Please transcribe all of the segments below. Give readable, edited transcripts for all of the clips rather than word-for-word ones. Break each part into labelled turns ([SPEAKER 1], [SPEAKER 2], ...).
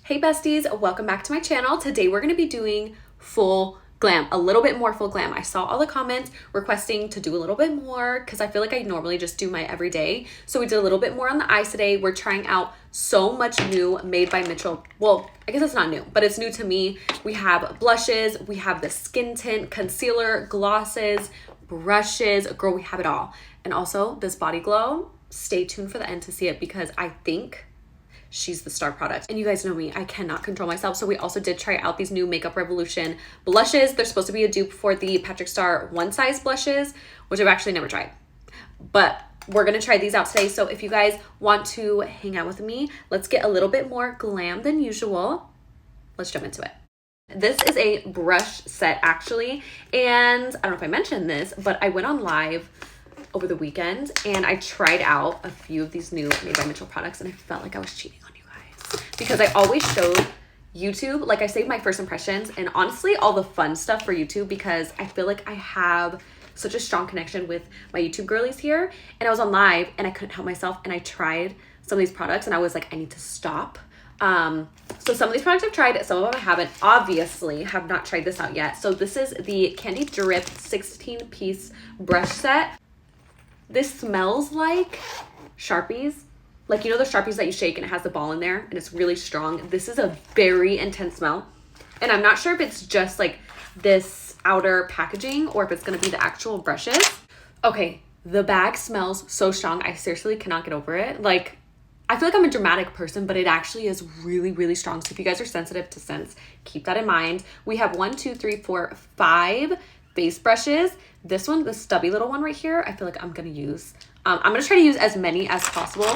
[SPEAKER 1] Hey besties, welcome back to my channel. Today we're going to be doing full glam, a little bit more full glam. I saw all the comments requesting to do a little bit more because I feel like I normally just do my everyday. So we did a little bit more on the eyes today. We're trying out so much new made by Mitchell. Well, I guess it's not new, but it's new to me. We have blushes, we have the skin tint, concealer, glosses, brushes. Girl, we have it all. And also this body glow. Stay tuned for the end to see it because I think she's the star product. And you guys know me, I cannot control myself. So we also did try out these new Makeup Revolution blushes. They're supposed to be a dupe for the Patrick Star One Size blushes, which I've actually never tried. But we're gonna try these out today. So if you guys want to hang out with me, let's get a little bit more glam than usual. Let's jump into it. This is a brush set actually. And I don't know if I mentioned this, but I went on live over the weekend and I tried out a few of these new Made by Mitchell products and I felt like I was cheating on you guys because I always showed YouTube, like I saved my first impressions and honestly all the fun stuff for YouTube because I feel like I have such a strong connection with my YouTube girlies here. And I was on live and I couldn't help myself and I tried some of these products and I was like, I need to stop. So some of these products I've tried, some of them I haven't. Obviously have not tried this out yet. So this is the Candy Drip 16-piece brush set. This smells like Sharpies. Like, you know the Sharpies that you shake and it has the ball in there and it's really strong. This is a very intense smell. And I'm not sure if it's just like this outer packaging or if it's gonna be the actual brushes. Okay, the bag smells so strong. I seriously cannot get over it. Like, I feel like I'm a dramatic person, but it actually is really, really strong. So if you guys are sensitive to scents, keep that in mind. We have 5 face brushes. This one, the stubby little one right here, I feel like I'm gonna use. I'm gonna try to use as many as possible.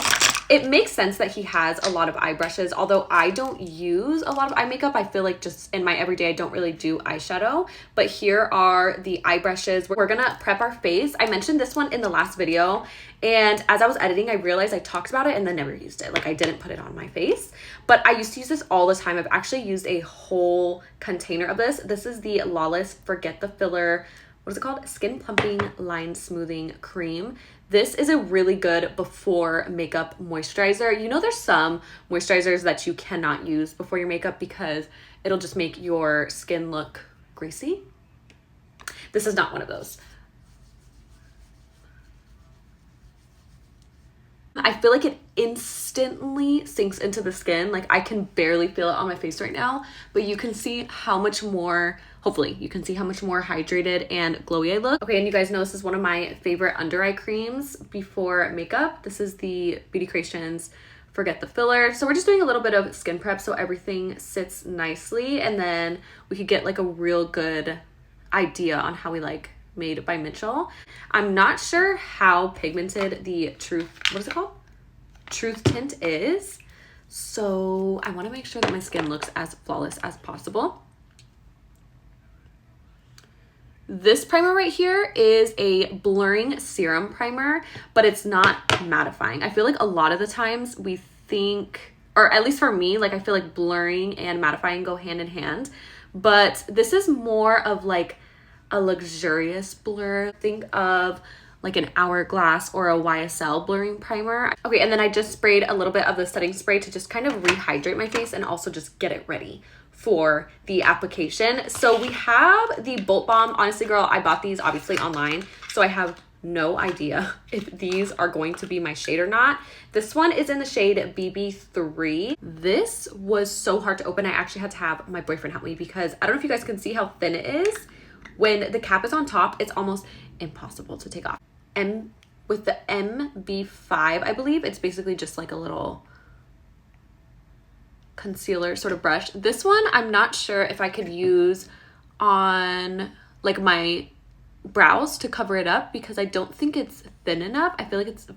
[SPEAKER 1] It makes sense that he has a lot of eye brushes, although I don't use a lot of eye makeup. I feel like just in my everyday, I don't really do eyeshadow, but here are the eye brushes. We're gonna prep our face. I mentioned this one in the last video, and as I was editing, I realized I talked about it and then never used it. Like I didn't put it on my face, but I used to use this all the time. I've actually used a whole container of this. This is the Lawless Forget the Filler, what is it called? Skin Plumping Line Smoothing Cream. This is a really good before makeup moisturizer. You know, there's some moisturizers that you cannot use before your makeup because it'll just make your skin look greasy. This is not one of those. I feel like it instantly sinks into the skin. Like I can barely feel it on my face right now, but you can see how much more, hopefully you can see how much more hydrated and glowy I look. Okay, and you guys know this is one of my favorite under eye creams before makeup. This is the Beauty Creations Forget the Filler. So we're just doing a little bit of skin prep so everything sits nicely and then we could get like a real good idea on how we like Made by Mitchell. I'm not sure how pigmented the what is it called? Truth tint is. So I want to make sure that my skin looks as flawless as possible. This primer right here is a blurring serum primer, but it's not mattifying. I feel like a lot of the times we think, or at least for me, like I feel like blurring and mattifying go hand in hand, but this is more of like a luxurious blur. Think of like an Hourglass or a YSL blurring primer. Okay, and then I just sprayed a little bit of the setting spray to just kind of rehydrate my face and also just get it ready for the application. So we have the Bolt Balm. Honestly, girl, I bought these obviously online, so I have no idea if these are going to be my shade or not. This one is in the shade BB3. This was so hard to open. I actually had to have my boyfriend help me because I don't know if you guys can see how thin it is. When the cap is on top, it's almost impossible to take off. And with the MB5, I believe, it's basically just like a little concealer sort of brush. This one, I'm not sure if I could use on like my brows to cover it up because I don't think it's thin enough. I feel like it's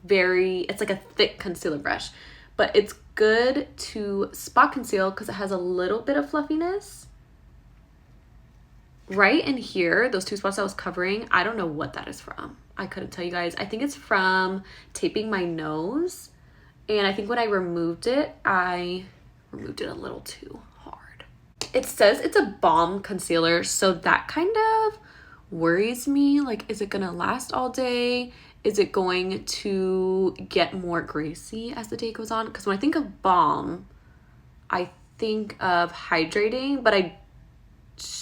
[SPEAKER 1] like a thick concealer brush, but it's good to spot conceal because it has a little bit of fluffiness. Right in here, those two spots I was covering, I don't know what that is from. I couldn't tell you guys. I think it's from taping my nose. And I think when I removed it, I removed it a little too hard. It says it's a balm concealer, so that kind of worries me. Like, is it gonna last all day? Is it going to get more greasy as the day goes on? Because when I think of balm, I think of hydrating, but I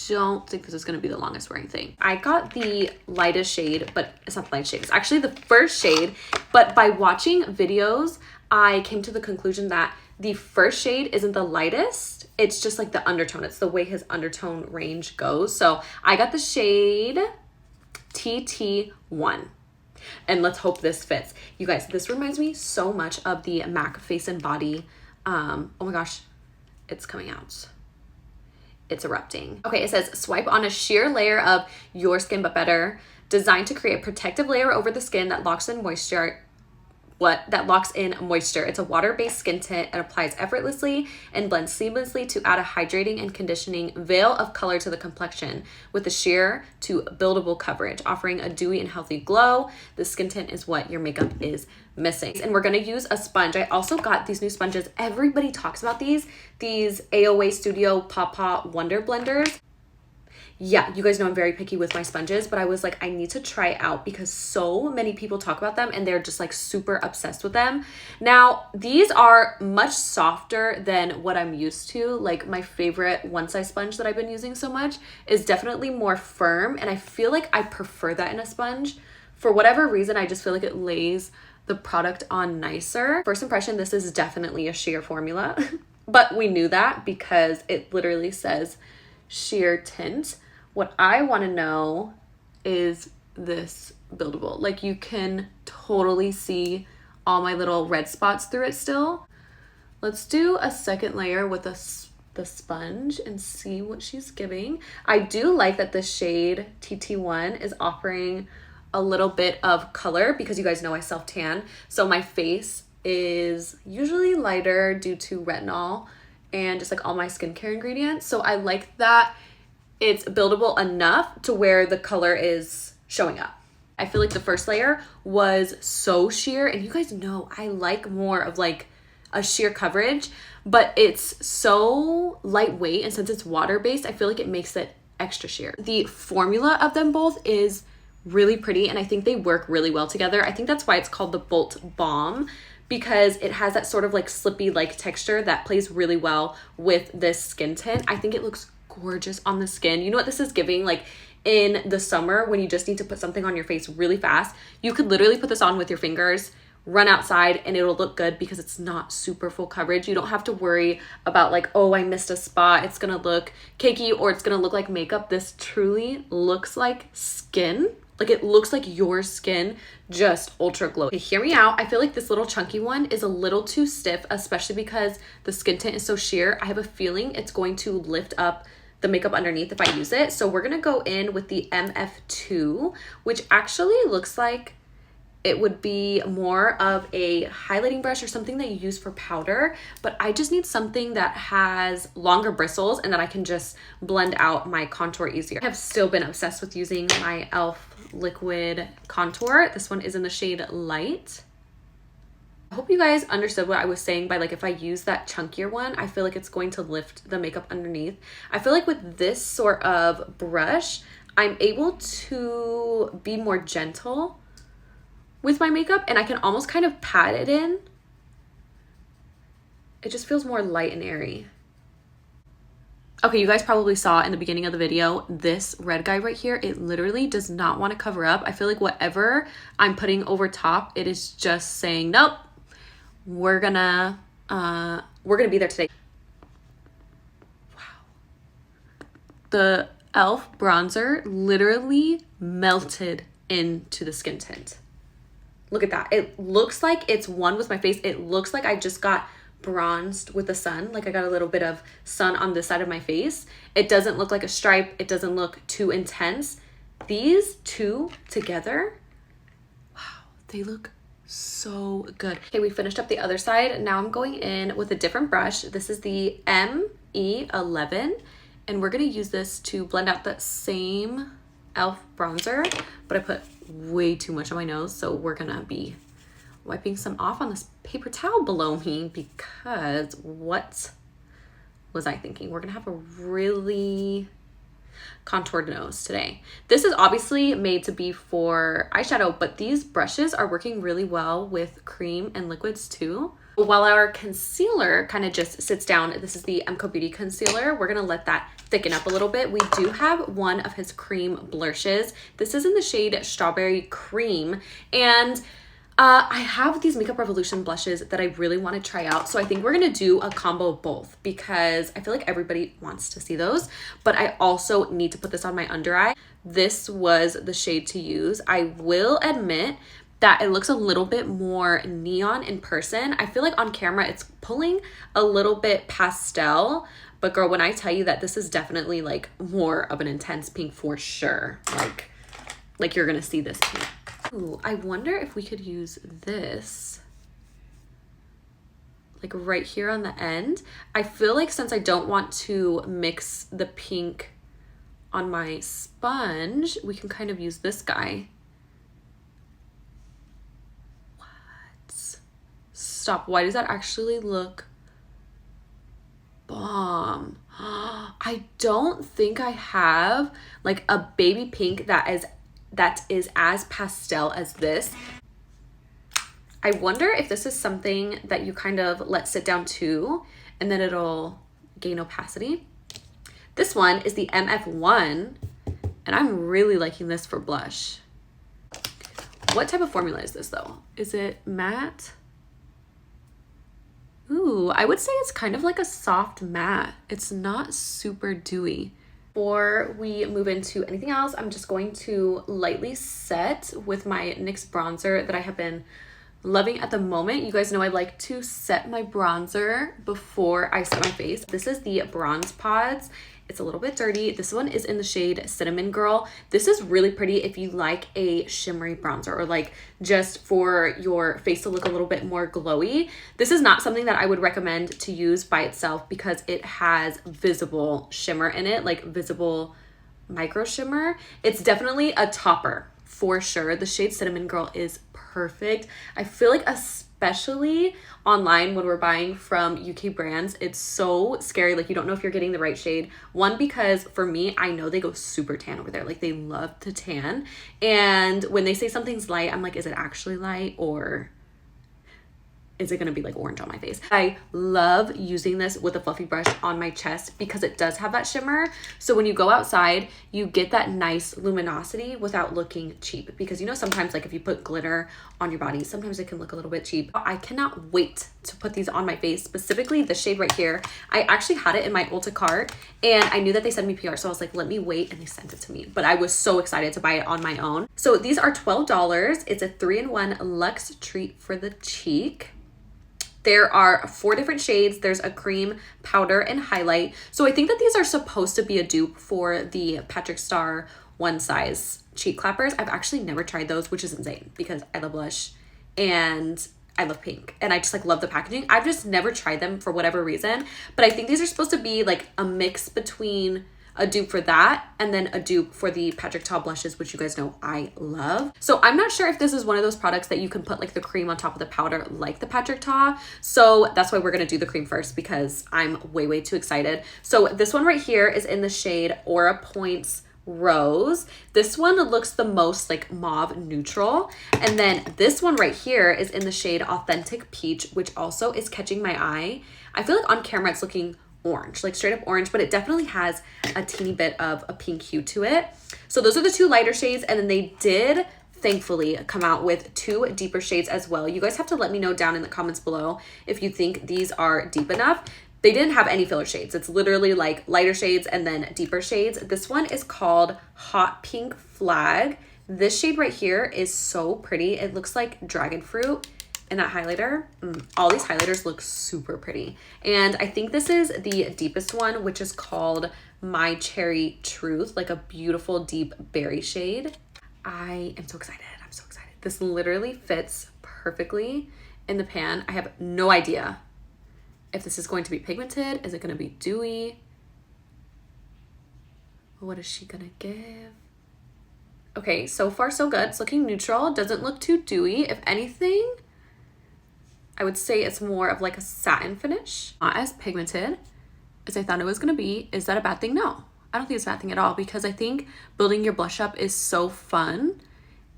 [SPEAKER 1] don't think this is going to be the longest wearing thing. I got the lightest shade, but it's not the lightest shade. It's actually the first shade, but by watching videos, I came to the conclusion that the first shade isn't the lightest. It's just like the undertone. It's the way his undertone range goes. So I got the shade TT1. And let's hope this fits. You guys, this reminds me so much of the MAC Face and Body. Oh my gosh, it's coming out. It's erupting. Okay, it says swipe on a sheer layer of Your Skin But Better, designed to create a protective layer over the skin that locks in moisture. It's a water-based skin tint and applies effortlessly and blends seamlessly to add a hydrating and conditioning veil of color to the complexion with a sheer to buildable coverage, offering a dewy and healthy glow. The skin tint is what your makeup is missing. And we're gonna use a sponge. I also got these new sponges. Everybody talks about these AOA Studio Papa Wonder Blenders. Yeah, you guys know I'm very picky with my sponges, but I was like, I need to try out because so many people talk about them and they're just like super obsessed with them. Now, these are much softer than what I'm used to. Like my favorite one size sponge that I've been using so much is definitely more firm, and I feel like I prefer that in a sponge. For whatever reason, I just feel like it lays the product on nicer. First impression, this is definitely a sheer formula, but we knew that because it literally says sheer tint. What I want to know is this buildable. Like you can totally see all my little red spots through it still. Let's do a second layer with the sponge and see what she's giving. I do like that the shade TT1 is offering a little bit of color because you guys know I self-tan. So my face is usually lighter due to retinol and just like all my skincare ingredients. So I like that it's buildable enough to where the color is showing up. I feel like the first layer was so sheer, and you guys know I like more of like a sheer coverage, but it's so lightweight, and since it's water-based, I feel like it makes it extra sheer. The formula of them both is really pretty, and I think they work really well together. I think that's why it's called the Bolt Balm, because it has that sort of like slippy like texture that plays really well with this skin tint. I think it looks gorgeous on the skin. You know what this is giving? Like in the summer when you just need to put something on your face really fast, you could literally put this on with your fingers, run outside, and it'll look good because it's not super full coverage. You don't have to worry about like, oh, I missed a spot, it's gonna look cakey or it's gonna look like makeup. This truly looks like skin. Like it looks like your skin, just ultra glow. Okay, hear me out. I feel like this little chunky one is a little too stiff, especially because the skin tint is so sheer. I have a feeling it's going to lift up the makeup underneath if I use it. So we're gonna go in with the MF2, which actually looks like it would be more of a highlighting brush or something that you use for powder, but I just need something that has longer bristles and that I can just blend out my contour easier. I have still been obsessed with using my e.l.f. liquid contour. This one is in the shade Light. I hope you guys understood what I was saying by like if I use that chunkier one, I feel like it's going to lift the makeup underneath. I feel like with this sort of brush, I'm able to be more gentle with my makeup and I can almost kind of pat it in. It just feels more light and airy. Okay, you guys probably saw in the beginning of the video, this red guy right here, it literally does not want to cover up. I feel like whatever I'm putting over top, it is just saying, nope, we're gonna be there today. Wow. The e.l.f. bronzer literally melted into the skin tint. Look at that. It looks like it's one with my face. It looks like I just got bronzed with the sun. Like I got a little bit of sun on this side of my face. It doesn't look like a stripe. It doesn't look too intense. These two together, wow, they look so good. Okay, we finished up the other side. Now I'm going in with a different brush. This is the ME11, and we're gonna use this to blend out that same e.l.f. bronzer, but I put way too much on my nose, so we're gonna be wiping some off on this paper towel below me because what was I thinking? We're gonna have a really contoured nose today. This is obviously made to be for eyeshadow, but these brushes are working really well with cream and liquids too. While our concealer kind of just sits down, this is the MCO Beauty concealer. We're gonna let that thicken up a little bit. We do have one of his cream blushes. This is in the shade Strawberry Cream, and I have these Makeup Revolution blushes that I really want to try out. So I think we're going to do a combo of both because I feel like everybody wants to see those. But I also need to put this on my under eye. This was the shade to use. I will admit that it looks a little bit more neon in person. I feel like on camera it's pulling a little bit pastel. But girl, when I tell you that this is definitely like more of an intense pink for sure. Like you're going to see this pink. Ooh, I wonder if we could use this like right here on the end. I feel like since I don't want to mix the pink on my sponge, we can kind of use this guy. What? Stop. Why does that actually look bomb? I don't think I have like a baby pink that is as pastel as this. I wonder if this is something that you kind of let sit down too, and then it'll gain opacity. This one is the MF1, and I'm really liking this for blush. What type of formula is this though? Is it matte? Ooh, I would say it's kind of like a soft matte. It's not super dewy. Before we move into anything else, I'm just going to lightly set with my NYX bronzer that I have been loving at the moment. You guys know I like to set my bronzer before I set my face. This is the Bronze Pods. It's a little bit dirty. This one is in the shade Cinnamon Girl. This is really pretty if you like a shimmery bronzer or like just for your face to look a little bit more glowy. This is not something that I would recommend to use by itself because it has visible shimmer in it, like visible micro shimmer. It's definitely a topper for sure. The shade Cinnamon Girl is perfect. I feel like especially online when we're buying from UK brands, it's so scary. Like you don't know if you're getting the right shade. One, because for me, I know they go super tan over there. Like they love to tan. And when they say something's light, I'm like, is it actually light or is it gonna be like orange on my face? I love using this with a fluffy brush on my chest because it does have that shimmer. So when you go outside, you get that nice luminosity without looking cheap. Because you know, sometimes like if you put glitter on your body, sometimes it can look a little bit cheap. I cannot wait to put these on my face, specifically the shade right here. I actually had it in my Ulta cart and I knew that they sent me PR. So I was like, let me wait, and they sent it to me. But I was so excited to buy it on my own. So these are $12. It's a 3-in-1 Luxe Treat for the cheek. There are 4 different shades. There's a cream, powder, and highlight. So I think that these are supposed to be a dupe for the Patrick Star One Size cheek clappers. I've actually never tried those, which is insane because I love blush and I love pink and I just like love the packaging. I've just never tried them for whatever reason, but I think these are supposed to be like a mix between a dupe for that and then a dupe for the Patrick Ta blushes, which you guys know I love. So I'm not sure if this is one of those products that you can put like the cream on top of the powder like the Patrick Ta. So that's why we're gonna do the cream first because I'm way too excited. So this one right here is in the shade Aura Points Rose. This one looks the most like mauve neutral. And then this one right here is in the shade Authentic Peach, which also is catching my eye. I feel like on camera it's looking orange, like straight up orange, but it definitely has a teeny bit of a pink hue to it. So those are the 2 lighter shades, and then they did thankfully come out with 2 deeper shades as well. You guys have to let me know down in the comments below if you think these are deep enough. They didn't have any filler shades. It's literally like lighter shades and then deeper shades. This one is called Hot Pink Flag. This shade right here is so pretty. It looks like dragon fruit. And that highlighter, all these highlighters look super pretty. And I think this is the deepest one, which is called My Cherry Truth, like a beautiful deep berry shade. I am so excited. I'm so excited. This literally fits perfectly in the pan. I have no idea if this is going to be pigmented. Is it going to be dewy? What is she going to give? Okay, so far so good. It's looking neutral. Doesn't look too dewy. If anything, I would say it's more of like a satin finish. Not as pigmented as I thought it was gonna be. Is that a bad thing? No, I don't think it's a bad thing at all because I think building your blush up is so fun.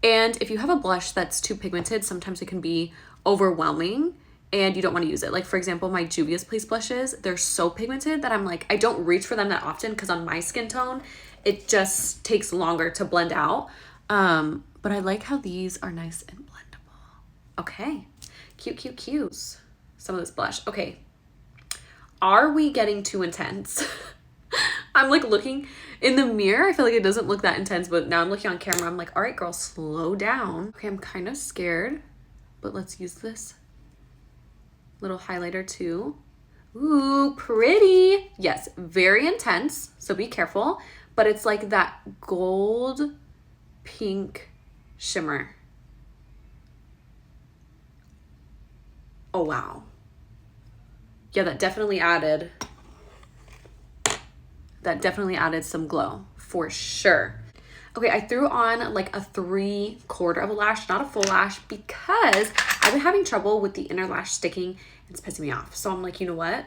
[SPEAKER 1] And if you have a blush that's too pigmented, sometimes it can be overwhelming and you don't want to use it. Like, for example, my Juvia's Place blushes, they're so pigmented that I'm like, I don't reach for them that often because on my skin tone, it just takes longer to blend out. But I like how these are nice and blendable. Okay, cute, cute, cute. Some of this blush. Okay, are we getting too intense? I'm like looking in the mirror. I feel like it doesn't look that intense, but now I'm looking on camera. I'm like, all right, girl, slow down. Okay, I'm kind of scared, but let's use this little highlighter too. Ooh, pretty. Yes, very intense, so be careful. But it's like that gold pink shimmer. Oh, wow. Yeah, that definitely added some glow for sure. Okay, I threw on like a 3/4 of a lash, not a full lash, because I've been having trouble with the inner lash sticking. It's pissing me off. So I'm like, you know what?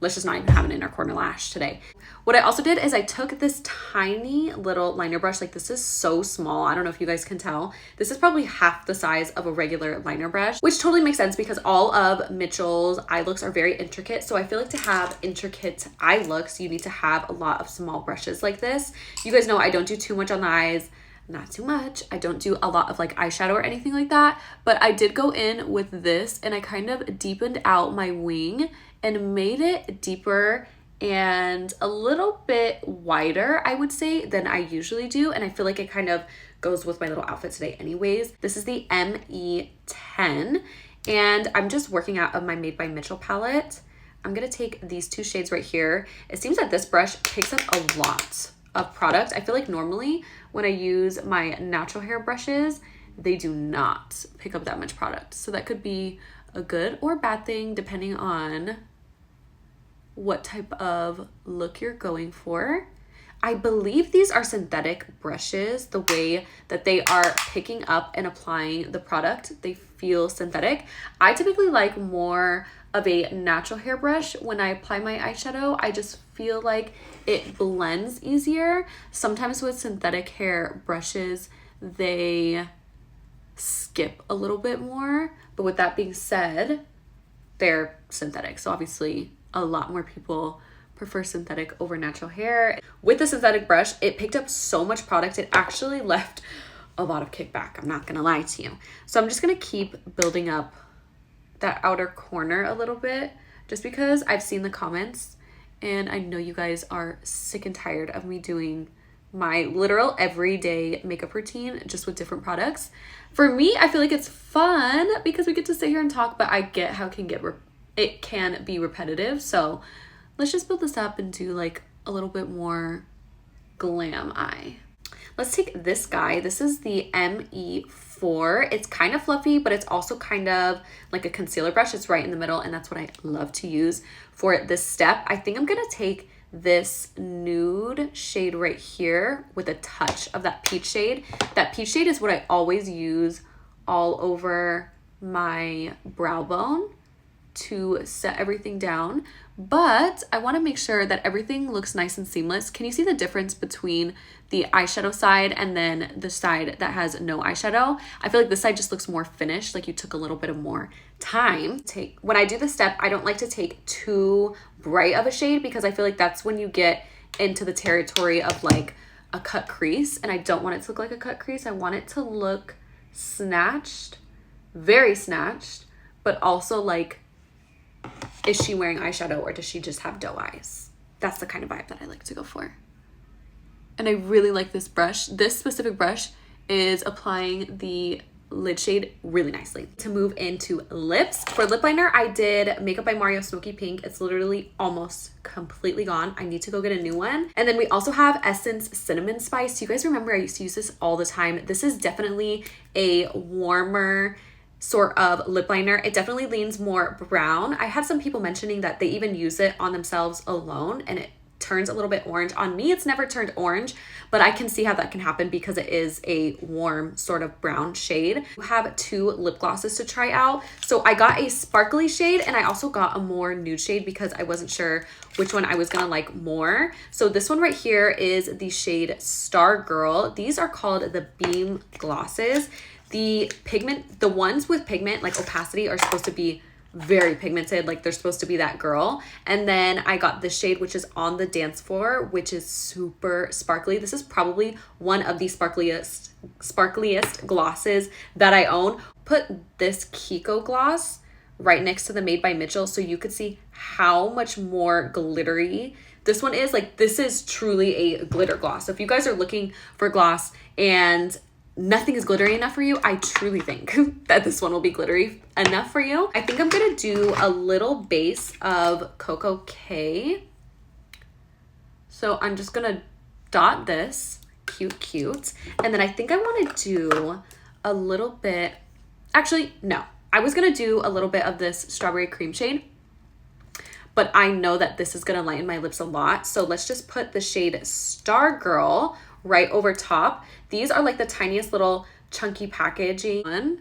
[SPEAKER 1] Let's just not even have an inner corner lash today. What I also did is I took this tiny little liner brush. Like, this is so small. I don't know if you guys can tell. This is probably half the size of a regular liner brush, which totally makes sense because all of Mitchell's eye looks are very intricate. So I feel like to have intricate eye looks, you need to have a lot of small brushes like this. You guys know I don't do too much on the eyes. Not too much. I don't do a lot of like eyeshadow or anything like that, but I did go in with this and I kind of deepened out my wing and made it deeper and a little bit wider, I would say, than I usually do. And I feel like it kind of goes with my little outfit today anyways. This is the ME10 and I'm just working out of my Made by Mitchell palette. I'm gonna take these 2 shades right here. It seems that this brush picks up a lot of product. I feel like normally when I use my natural hair brushes, they do not pick up that much product. So that could be a good or bad thing depending on what type of look you're going for. I believe these are synthetic brushes. The way that they are picking up and applying the product, they feel synthetic. I typically like more of a natural hair brush when I apply my eyeshadow. I just feel like it blends easier. Sometimes with synthetic hair brushes, they skip a little bit more. But with that being said, they're synthetic. So obviously a lot more people prefer synthetic over natural hair. With the synthetic brush, it picked up so much product. It actually left a lot of kickback. I'm not gonna lie to you. So I'm just gonna keep building up that outer corner a little bit just because I've seen the comments and I know you guys are sick and tired of me doing my literal everyday makeup routine just with different products. For me, I feel like it's fun because we get to sit here and talk, but I get how it can be repetitive. So let's just build this up and do like a little bit more glam eye. Let's take this guy. This is the ME4. It's kind of fluffy, but it's also kind of like a concealer brush. It's right in the middle, and that's what I love to use for this step. I think I'm gonna take this nude shade right here with a touch of that peach shade. That peach shade is what I always use all over my brow bone to set everything down, but I want to make sure that everything looks nice and seamless. Can you see the difference between the eyeshadow side and then the side that has no eyeshadow? I feel like this side just looks more finished, like you took a little bit of more time. When I do this step, I don't like to take too bright of a shade because I feel like that's when you get into the territory of like a cut crease, and I don't want it to look like a cut crease. I want it to look snatched, very snatched, but also like, is she wearing eyeshadow or does she just have doe eyes? That's the kind of vibe that I like to go for. And I really like this brush. This specific brush is applying the lid shade really nicely. To move into lips, for lip liner, I did Makeup by Mario Smoky Pink. It's literally almost completely gone. I need to go get a new one. And then we also have Essence Cinnamon Spice. You guys remember I used to use this all the time. This is definitely a warmer sort of lip liner. It definitely leans more brown. I had some people mentioning that they even use it on themselves alone and it turns a little bit orange. On me, it's never turned orange, but I can see how that can happen because it is a warm sort of brown shade. I have 2 lip glosses to try out. So I got a sparkly shade and I also got a more nude shade because I wasn't sure which one I was gonna like more. So this one right here is the shade Star Girl. These are called the Beam glosses. The ones with pigment like opacity are supposed to be very pigmented, like they're supposed to be that girl. And then I got this shade, which is On the Dance Floor, which is super sparkly. This is probably one of the sparkliest glosses that I own. Put this Kiko gloss right next to the Made by Mitchell so you could see how much more glittery this one is. Like, this is truly a glitter gloss. So if you guys are looking for gloss and nothing is glittery enough for you, I truly think that this one will be glittery enough for you. I think I'm gonna do a little base of Coco K. So I'm just gonna dot this, cute. And then I think I wanna do a little bit, actually, no. I was gonna do a little bit of this Strawberry Cream shade, but I know that this is gonna lighten my lips a lot. So let's just put the shade Stargirl right over top. These are like the tiniest little chunky packaging.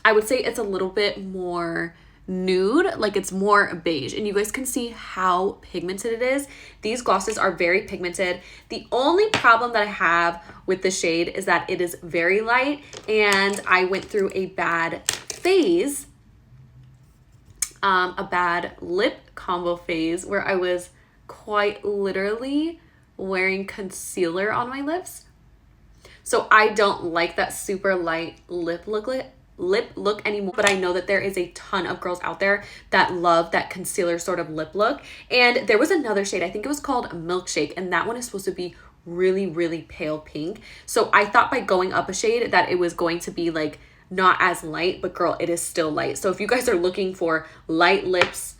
[SPEAKER 1] I would say it's a little bit more nude, like it's more beige, and you guys can see how pigmented it is. These glosses are very pigmented. The only problem that I have with the shade is that it is very light, and I went through a bad phase, a bad lip combo phase where I was quite literally wearing concealer on my lips. So I don't like that super light lip look anymore, but I know that there is a ton of girls out there that love that concealer sort of lip look. And there was another shade, I think it was called Milkshake, and that one is supposed to be really pale pink. So I thought by going up a shade that it was going to be like not as light, but girl, it is still light. So if you guys are looking for light lips,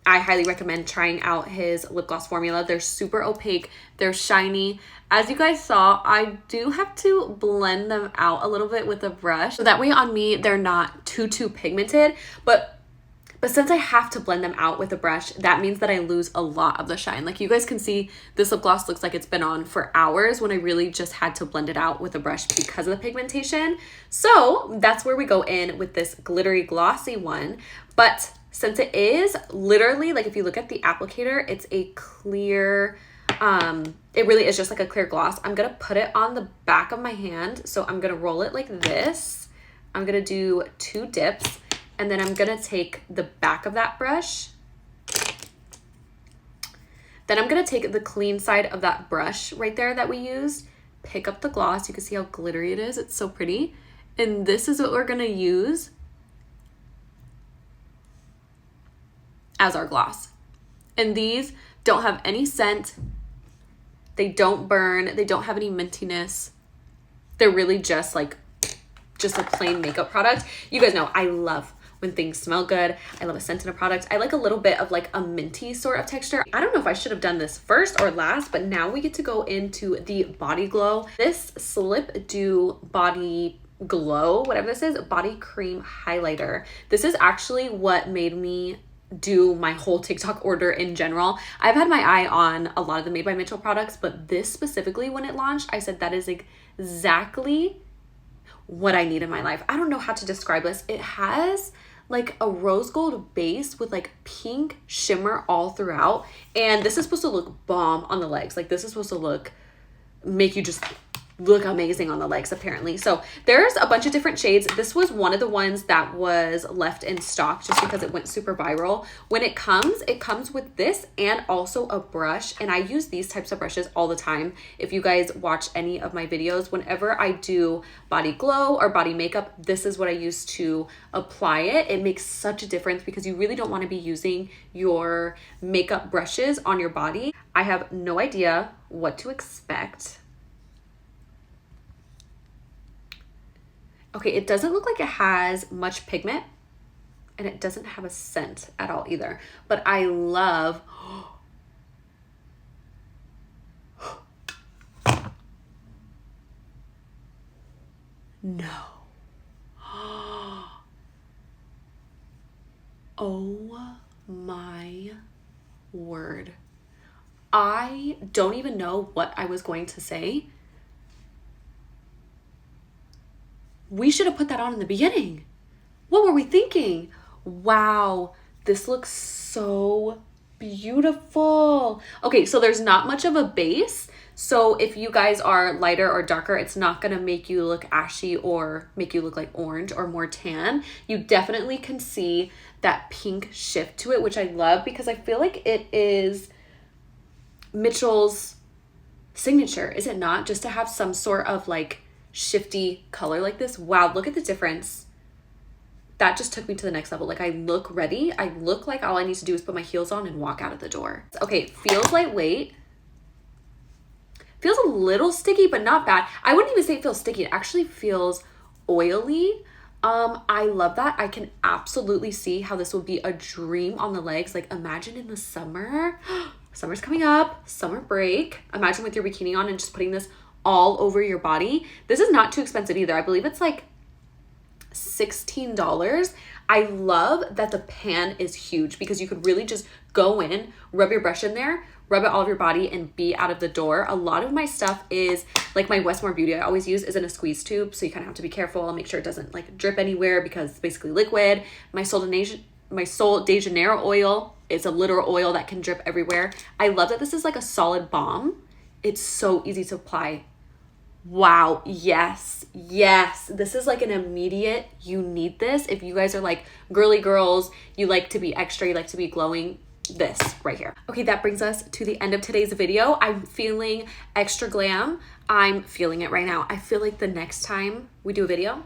[SPEAKER 1] I highly recommend trying out his lip gloss formula. They're super opaque, they're shiny. As you guys saw, I do have to blend them out a little bit with a brush. So that way on me, they're not too pigmented, but since I have to blend them out with a brush, that means that I lose a lot of the shine. Like you guys can see, this lip gloss looks like it's been on for hours when I really just had to blend it out with a brush because of the pigmentation. So that's where we go in with this glittery glossy one. But since it is literally, like if you look at the applicator, it's a clear, it really is just like a clear gloss. I'm gonna put it on the back of my hand. So I'm gonna roll it like this. I'm gonna do 2 dips, and then I'm gonna take the back of that brush. Then I'm gonna take the clean side of that brush right there that we used, pick up the gloss. You can see how glittery it is. It's so pretty. And this is what we're gonna use as our gloss. And these don't have any scent. They don't burn. They don't have any mintiness. They're really just a plain makeup product. You guys know I love when things smell good. I love a scent in a product. I like a little bit of like a minty sort of texture. I don't know if I should have done this first or last, but now we get to go into the Body Glow. This Slip Dew Body Glow, whatever this is, body cream highlighter. This is actually what made me do my whole TikTok order in general. I've had my eye on a lot of the Made by Mitchell products, but this specifically, when it launched, I said that is exactly what I need in my life. I don't know how to describe this. It has like a rose gold base with like pink shimmer all throughout, and this is supposed to look bomb on the legs. Like this is supposed to make you just look amazing on the legs apparently. So there's a bunch of different shades. This was one of the ones that was left in stock just because it went super viral. When it comes with this and also a brush, and I use these types of brushes all the time. If you guys watch any of my videos, whenever I do body glow or body makeup, this is what I use to apply it. It makes such a difference because you really don't want to be using your makeup brushes on your body. I have no idea what to expect. Okay, it doesn't look like it has much pigment, and it doesn't have a scent at all either. But I love, no. Oh my word. I don't even know what I was going to say. We should have put that on in the beginning. What were we thinking? Wow, this looks so beautiful. Okay, so there's not much of a base. So if you guys are lighter or darker, it's not gonna make you look ashy or make you look like orange or more tan. You definitely can see that pink shift to it, which I love because I feel like it is Mitchell's signature, is it not? Just to have some sort of like shifty color like this. Wow, look at the difference. That just took me to the next level. Like I look ready. I look like all I need to do is put my heels on and walk out of the door. Okay, it feels lightweight. Feels a little sticky, but not bad. I wouldn't even say it feels sticky. It actually feels oily. I love that. I can absolutely see how this would be a dream on the legs. Like imagine in the summer, summer's coming up, summer break. Imagine with your bikini on and just putting this all over your body. This is not too expensive either. I believe it's like $16. I love that the pan is huge because you could really just go in, rub your brush in there, rub it all over your body and be out of the door. A lot of my stuff is like my Westmore Beauty I always use is in a squeeze tube. So you kind of have to be careful and make sure it doesn't like drip anywhere because it's basically liquid. My Sol de Janeiro oil is a literal oil that can drip everywhere. I love that this is like a solid balm. It's so easy to apply. Wow, yes, this is like an immediate, you need this if you guys are like girly girls, you like to be extra, you like to be glowing, this right here. Okay, that brings us to the end of today's video. I'm feeling extra glam. I'm feeling it right now. I feel like the next time we do a video,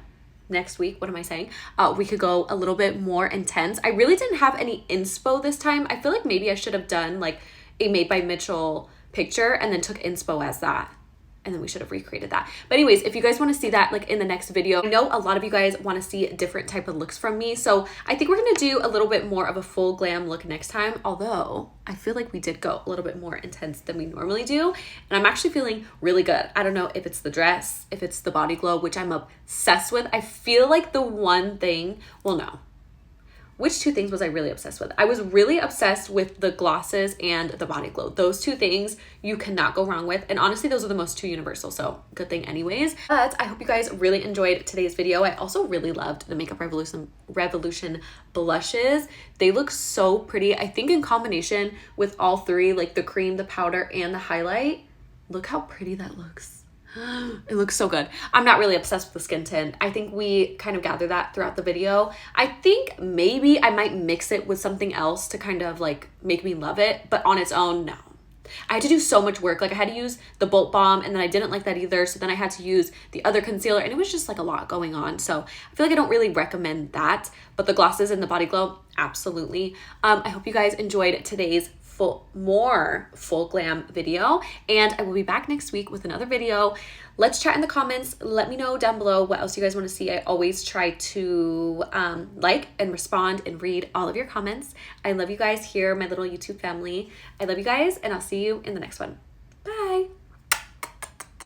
[SPEAKER 1] next week, what am I saying? We could go a little bit more intense. I really didn't have any inspo this time. I feel like maybe I should have done like a Made by Mitchell picture and then took inspo as that. And then we should have recreated that. But anyways, if you guys want to see that like in the next video, I know a lot of you guys want to see different type of looks from me. So I think we're going to do a little bit more of a full glam look next time. Although I feel like we did go a little bit more intense than we normally do. And I'm actually feeling really good. I don't know if it's the dress, if it's the body glow, which I'm obsessed with. I feel like the one thing, well, no. Which two things was I really obsessed with? I was really obsessed with the glosses and the body glow. Those two things you cannot go wrong with. And honestly, those are the most two universal. So good thing anyways. But I hope you guys really enjoyed today's video. I also really loved the Makeup Revolution blushes. They look so pretty. I think in combination with all three, like the cream, the powder, and the highlight, look how pretty that looks. It looks so good. I'm not really obsessed with the skin tint. I think we kind of gather that throughout the video. I think maybe I might mix it with something else to kind of like make me love it, but on its own, no. I had to do so much work. Like I had to use the Bolt Balm and then I didn't like that either. So then I had to use the other concealer and it was just like a lot going on. So I feel like I don't really recommend that, but the glosses and the body glow, absolutely. I hope you guys enjoyed today's more full glam video and I will be back next week with another video. Let's chat in the comments. Let me know down below what else you guys want to see. I always try to like and respond and read all of your comments. I love you guys here, my little YouTube family. I love you guys and I'll see you in the next one.